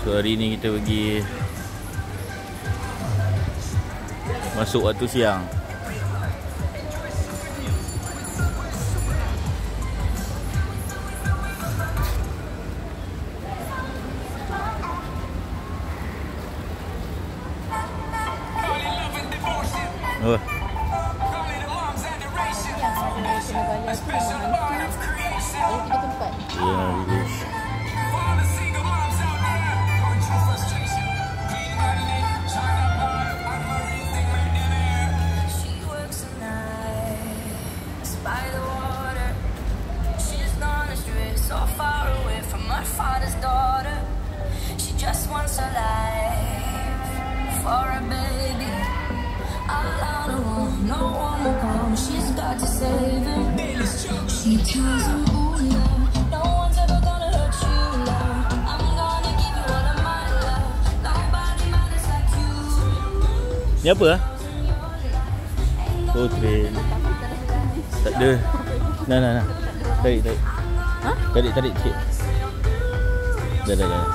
So hari ni kita pergi masuk waktu siang. Oh. She tells him, oh love, no one's ever gonna hurt you, love. I'm gonna give you all of my love. Nobody matters like you. Ni apa ah? Oh, train. Tak ada. Nah. Tarik. Ha? Tarik sikit. Dah.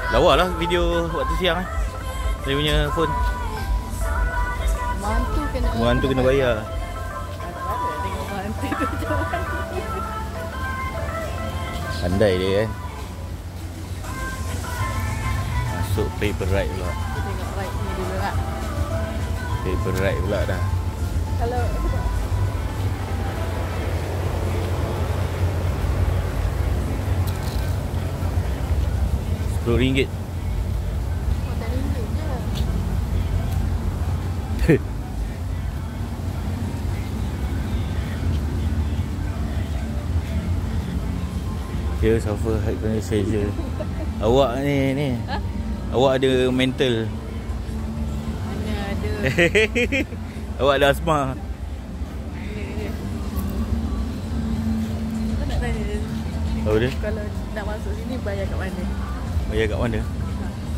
Lawa lah video waktu siang eh. Saya punya phone. Mantu kena bayar. Tengok mantu tu jalan. Pandai dia kan. Masuk paper ride pula. Tengok ride ni dulu lah. Paper ride pula dah. Kalau RM10. oh, tak ringgit je. Dia suffer high anesthesia. Awak ni. Ha? Awak ada mental. Mana ada. Awak ada asma. Mana dia. Kau nak tanya dia. Apa dia? Kalau nak masuk sini bayar kat mana? Bayar kat mana?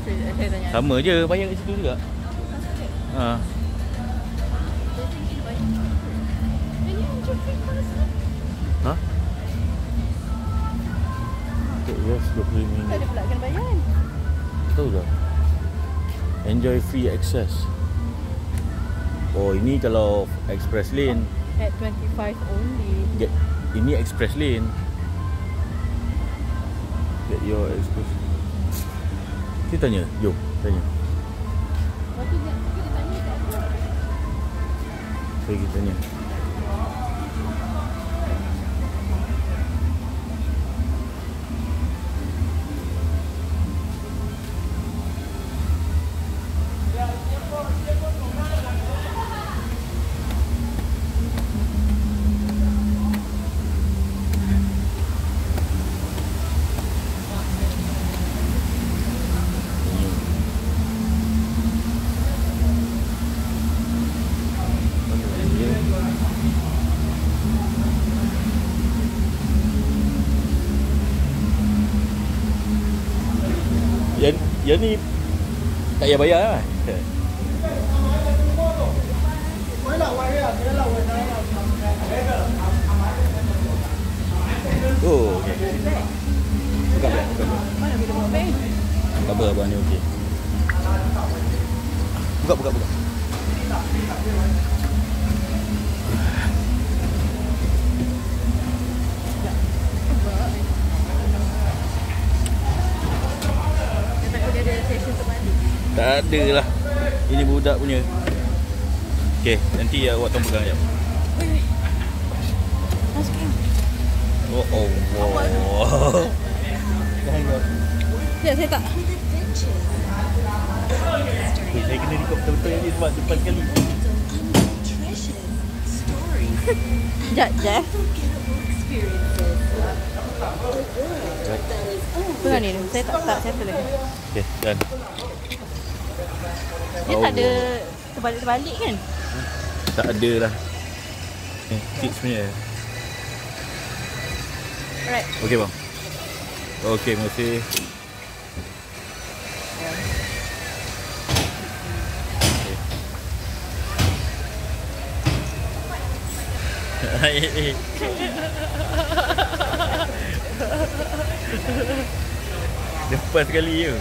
Saya tanya. Sama je, bayar kat situ juga. Ha. Ha? Yes, RM20. Tak ada pula kena bayar kan? Tahu tak? Enjoy free access. Oh, ini kalau express lane. At 25 only. Ini express lane. Get your express. Kita tanya, jom tanya. Lepas tu dia tanya kat aku. Pergi tanya. Yang ni tak payah bayar lah. Oh, okey. Buka beg. Mana bila bawa beg? Tak apa, abang ni okey. Buka. Tak ada lah. Ini budak punya. Okey, nanti awak tolong pegang sekejap. Masukin. Oh Allah. Ya, saya tak. Saya kena record betul-betul ni sebab depan sekali. Sekejap. Pegang ni. Saya tak settle lagi. Okey, done. Dia tak ada terbalik-terbalik kan? Tak ada lah. Tips punya. Alright. Okey bang. Okey, terima kasih. Okay. Lepas sekali je.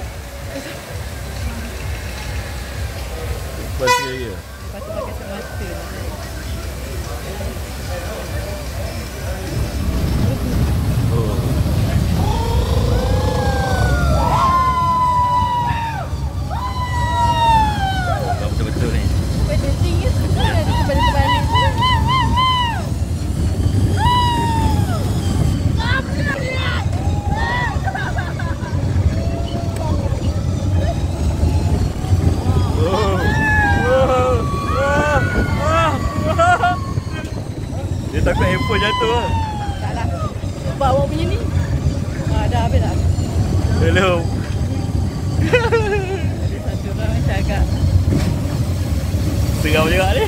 Lepas sekali je. Lepas tu pakai semata. Oh. Betul-betul ni. Betul tinggi suka ada terbalik-terbalik. Dia takut handphone jatuh lah. Tak lah. Sebab awak punya ni. Dah habis dah. Belum. Ada satu orang macam agak. Seram juga ni.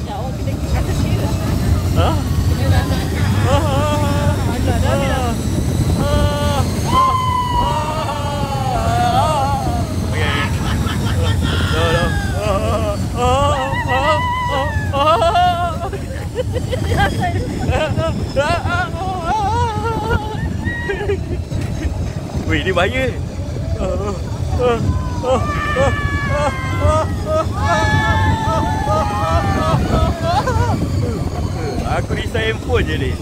Ya, awak kena kata sila. Ha? Kena dah nak. Alah, dah habis dah. Weh, ni bahaya. Aku risau handphone je ni.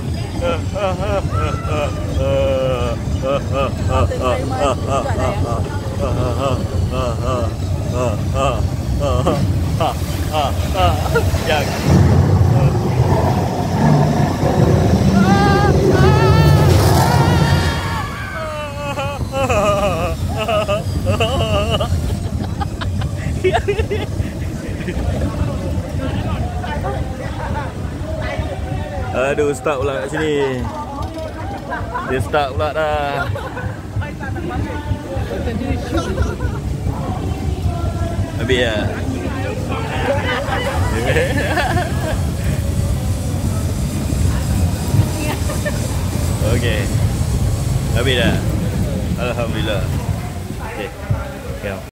Yang aduh, stuck pula kat sini. Dia stuck pula dah. Habis lah. Okey. Habis dah. Alhamdulillah.